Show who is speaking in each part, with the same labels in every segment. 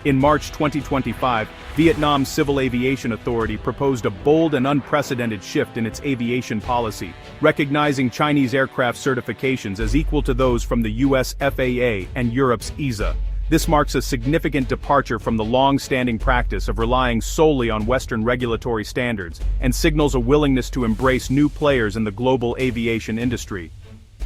Speaker 1: In March 2025, Vietnam's Civil Aviation Authority proposed a bold and unprecedented shift in its aviation policy, recognizing Chinese aircraft certifications as equal to those from the US FAA and Europe's EASA. This marks a significant departure from the long-standing practice of relying solely on Western regulatory standards, and signals a willingness to embrace new players in the global aviation industry.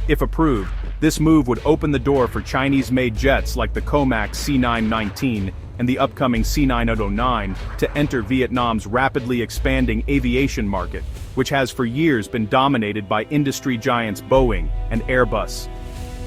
Speaker 1: If approved, this move would open the door for Chinese-made jets like the Comac C919 and the upcoming C919 to enter Vietnam's rapidly expanding aviation market, which has for years been dominated by industry giants Boeing and Airbus.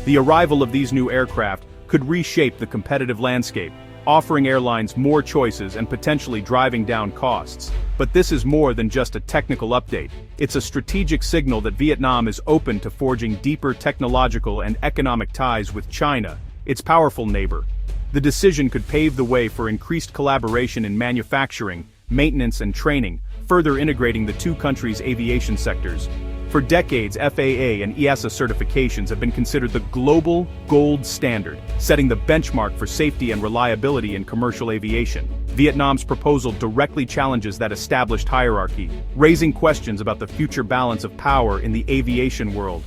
Speaker 1: The arrival of these new aircraft could reshape the competitive landscape, offering airlines more choices and potentially driving down costs. But this is more than just a technical update. It's a strategic signal that Vietnam is open to forging deeper technological and economic ties with China, its powerful neighbor. The decision could pave the way for increased collaboration in manufacturing, maintenance and training, further integrating the two countries' aviation sectors. For decades, FAA and EASA certifications have been considered the global gold standard, setting the benchmark for safety and reliability in commercial aviation. Vietnam's proposal directly challenges that established hierarchy, raising questions about the future balance of power in the aviation world.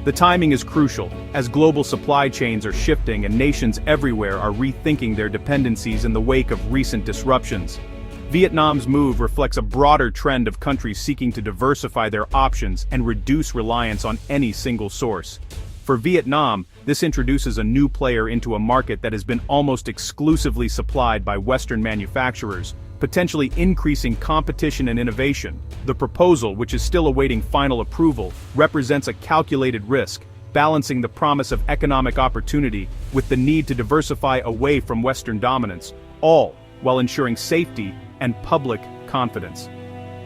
Speaker 1: The timing is crucial, as global supply chains are shifting and nations everywhere are rethinking their dependencies in the wake of recent disruptions. Vietnam's move reflects a broader trend of countries seeking to diversify their options and reduce reliance on any single source. For Vietnam, this introduces a new player into a market that has been almost exclusively supplied by Western manufacturers, potentially increasing competition and innovation. The proposal, which is still awaiting final approval, represents a calculated risk, balancing the promise of economic opportunity with the need to diversify away from Western dominance, all while ensuring safety and public confidence.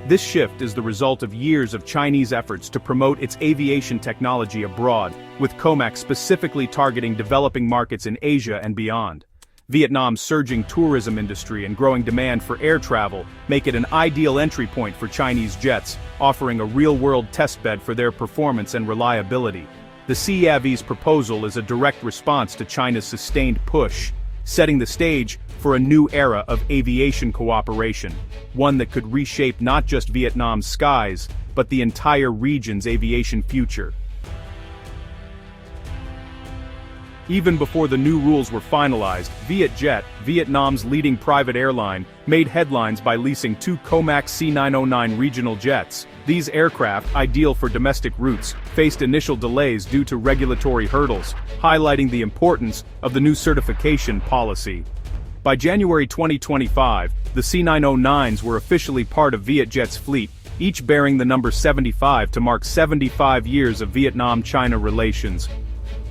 Speaker 1: This shift is the result of years of Chinese efforts to promote its aviation technology abroad, with Comac specifically targeting developing markets in Asia and beyond. Vietnam's surging tourism industry and growing demand for air travel make it an ideal entry point for Chinese jets, offering a real-world testbed for their performance and reliability. The CAV's proposal is a direct response to China's sustained push, setting the stage for a new era of aviation cooperation, one that could reshape not just Vietnam's skies, but the entire region's aviation future. Even before the new rules were finalized, Vietjet, Vietnam's leading private airline, made headlines by leasing two Comac C919 regional jets. These aircraft, ideal for domestic routes, faced initial delays due to regulatory hurdles, highlighting the importance of the new certification policy. By January 2025, the C909s were officially part of Vietjet's fleet, each bearing the number 75 to mark 75 years of Vietnam-China relations.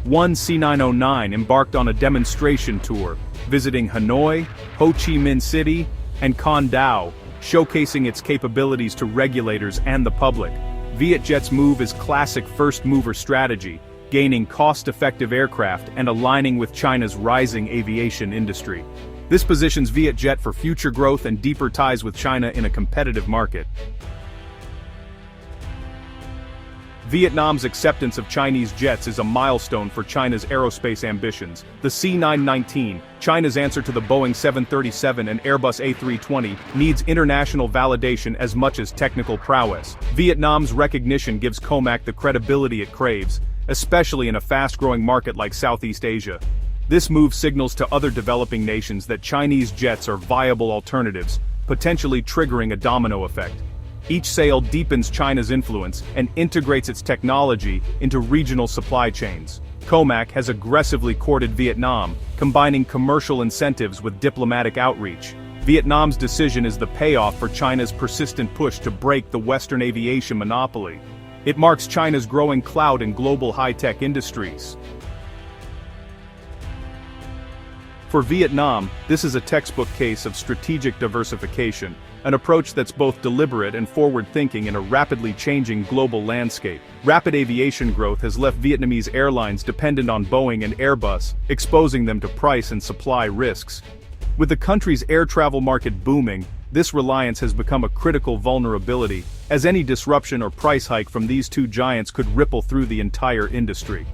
Speaker 1: One C909 embarked on a demonstration tour, visiting Hanoi, Ho Chi Minh City, and Con Dao, showcasing its capabilities to regulators and the public. Vietjet's move is classic first-mover strategy, gaining cost-effective aircraft and aligning with China's rising aviation industry. This positions Vietjet for future growth and deeper ties with China in a competitive market. Vietnam's acceptance of Chinese jets is a milestone for China's aerospace ambitions. The C919, China's answer to the Boeing 737 and Airbus A320, needs international validation as much as technical prowess. Vietnam's recognition gives Comac the credibility it craves, especially in a fast-growing market like Southeast Asia. This move signals to other developing nations that Chinese jets are viable alternatives, potentially triggering a domino effect. Each sale deepens China's influence and integrates its technology into regional supply chains. Comac has aggressively courted Vietnam, combining commercial incentives with diplomatic outreach. Vietnam's decision is the payoff for China's persistent push to break the Western aviation monopoly. It marks China's growing clout in global high-tech industries. For Vietnam, this is a textbook case of strategic diversification, an approach that's both deliberate and forward-thinking in a rapidly changing global landscape. Rapid aviation growth has left Vietnamese airlines dependent on Boeing and Airbus, exposing them to price and supply risks. With the country's air travel market booming, this reliance has become a critical vulnerability, as any disruption or price hike from these two giants could ripple through the entire industry.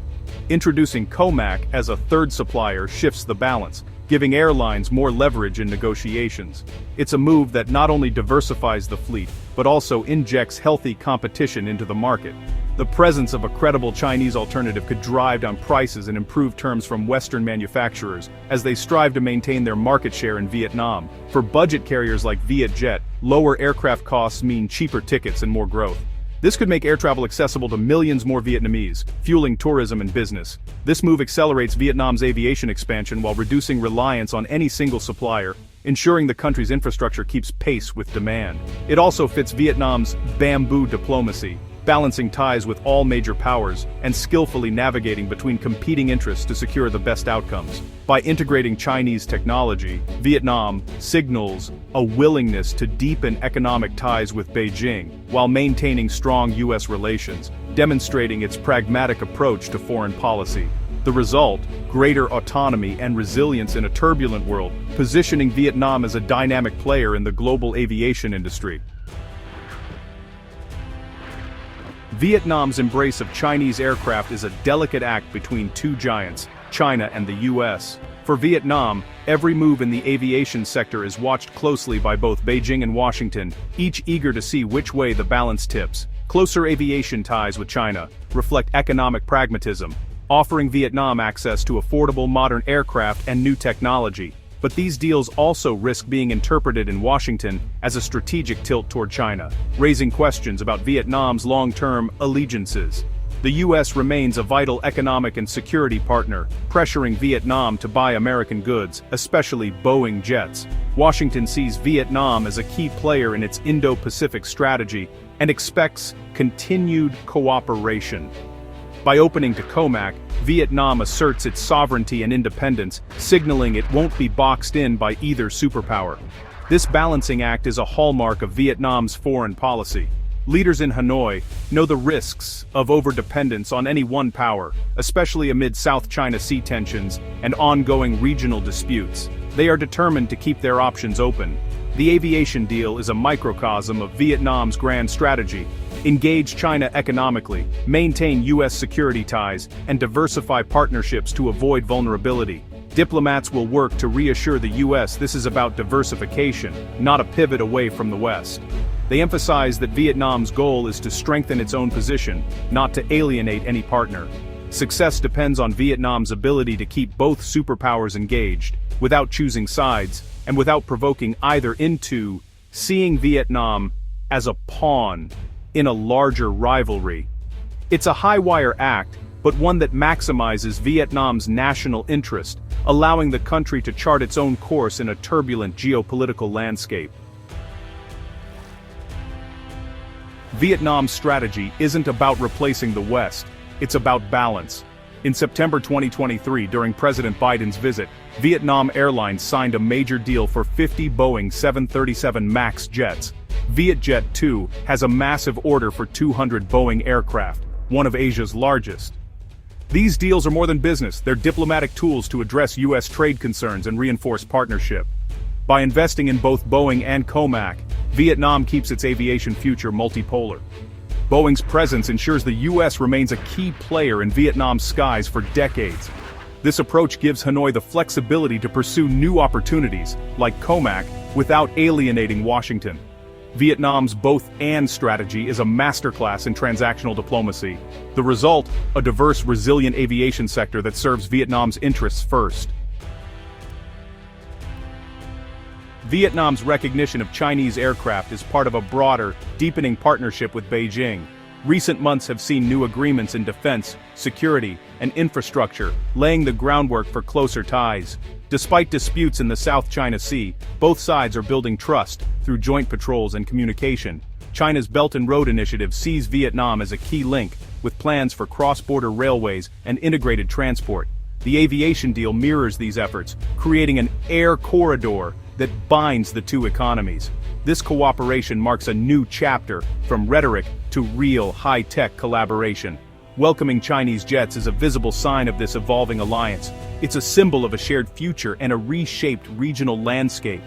Speaker 1: Introducing Comac as a third supplier shifts the balance, giving airlines more leverage in negotiations. It's a move that not only diversifies the fleet, but also injects healthy competition into the market. The presence of a credible Chinese alternative could drive down prices and improve terms from Western manufacturers as they strive to maintain their market share in Vietnam. For budget carriers like Vietjet, lower aircraft costs mean cheaper tickets and more growth. This could make air travel accessible to millions more Vietnamese, fueling tourism and business. This move accelerates Vietnam's aviation expansion while reducing reliance on any single supplier, ensuring the country's infrastructure keeps pace with demand. It also fits Vietnam's bamboo diplomacy, balancing ties with all major powers and skillfully navigating between competing interests to secure the best outcomes. By integrating Chinese technology, Vietnam signals a willingness to deepen economic ties with Beijing while maintaining strong U.S. relations, demonstrating its pragmatic approach to foreign policy. The result, greater autonomy and resilience in a turbulent world, positioning Vietnam as a dynamic player in the global aviation industry. Vietnam's embrace of Chinese aircraft is a delicate act between two giants, China and the US. For Vietnam, every move in the aviation sector is watched closely by both Beijing and Washington, each eager to see which way the balance tips. Closer aviation ties with China reflect economic pragmatism, offering Vietnam access to affordable modern aircraft and new technology. But these deals also risk being interpreted in Washington as a strategic tilt toward China, raising questions about Vietnam's long-term allegiances. The U.S. remains a vital economic and security partner, pressuring Vietnam to buy American goods, especially Boeing jets. Washington sees Vietnam as a key player in its Indo-Pacific strategy and expects continued cooperation. By opening to COMAC, Vietnam asserts its sovereignty and independence, signaling it won't be boxed in by either superpower. This balancing act is a hallmark of Vietnam's foreign policy. Leaders in Hanoi know the risks of overdependence on any one power, especially amid South China Sea tensions and ongoing regional disputes. They are determined to keep their options open. The aviation deal is a microcosm of Vietnam's grand strategy: engage China economically, maintain U.S. security ties, and diversify partnerships to avoid vulnerability. Diplomats will work to reassure the U.S. this is about diversification, not a pivot away from the West. They emphasize that Vietnam's goal is to strengthen its own position, not to alienate any partner. Success depends on Vietnam's ability to keep both superpowers engaged, without choosing sides, and without provoking either into seeing Vietnam as a pawn in a larger rivalry. It's a high-wire act, but one that maximizes Vietnam's national interest, allowing the country to chart its own course in a turbulent geopolitical landscape. Vietnam's strategy isn't about replacing the West, it's about balance. In September 2023, during President Biden's visit, Vietnam Airlines signed a major deal for 50 Boeing 737 MAX jets. Vietjet 2 has a massive order for 200 Boeing aircraft, one of Asia's largest. These deals are more than business, they're diplomatic tools to address U.S. trade concerns and reinforce partnership. By investing in both Boeing and COMAC, Vietnam keeps its aviation future multipolar. Boeing's presence ensures the U.S. remains a key player in Vietnam's skies for decades. This approach gives Hanoi the flexibility to pursue new opportunities, like COMAC, without alienating Washington. Vietnam's both-and strategy is a masterclass in transactional diplomacy. The result, a diverse, resilient aviation sector that serves Vietnam's interests first. Vietnam's recognition of Chinese aircraft is part of a broader, deepening partnership with Beijing. Recent months have seen new agreements in defense, security, and infrastructure, laying the groundwork for closer ties. Despite disputes in the South China Sea, both sides are building trust through joint patrols and communication. China's Belt and Road Initiative sees Vietnam as a key link, with plans for cross-border railways and integrated transport. The aviation deal mirrors these efforts, creating an air corridor that binds the two economies. This cooperation marks a new chapter, from rhetoric to real high-tech collaboration. Welcoming Chinese jets is a visible sign of this evolving alliance. It's a symbol of a shared future and a reshaped regional landscape.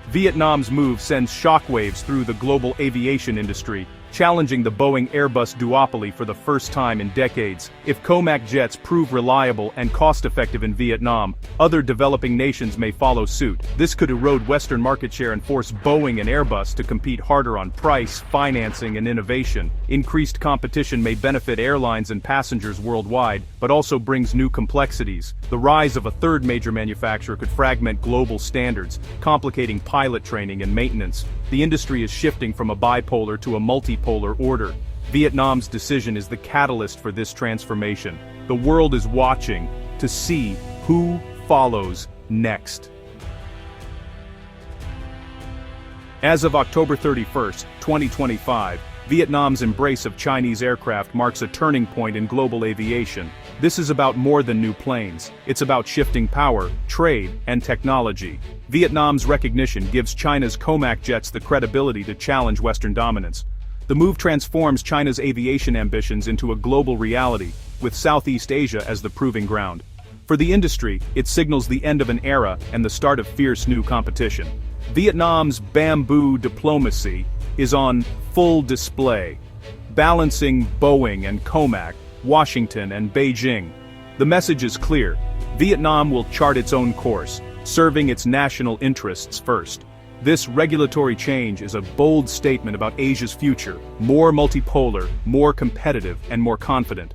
Speaker 1: Vietnam's move sends shockwaves through the global aviation industry, challenging the Boeing-Airbus duopoly for the first time in decades. If COMAC jets prove reliable and cost-effective in Vietnam, other developing nations may follow suit. This could erode Western market share and force Boeing and Airbus to compete harder on price, financing, and innovation. Increased competition may benefit airlines and passengers worldwide, but also brings new complexities. The rise of a third major manufacturer could fragment global standards, complicating pilot training and maintenance. The industry is shifting from a bipolar to a multipolar order. Vietnam's decision is the catalyst for this transformation. The world is watching to see who follows next. As of October 31, 2025, Vietnam's embrace of Chinese aircraft marks a turning point in global aviation. This is about more than new planes. It's about shifting power, trade, and technology. Vietnam's recognition gives China's COMAC jets the credibility to challenge Western dominance. The move transforms China's aviation ambitions into a global reality, with Southeast Asia as the proving ground. For the industry, it signals the end of an era and the start of fierce new competition. Vietnam's bamboo diplomacy is on full display, balancing Boeing and COMAC, Washington and Beijing. The message is clear: Vietnam will chart its own course, serving its national interests first. This regulatory change is a bold statement about Asia's future, more multipolar, more competitive, and more confident.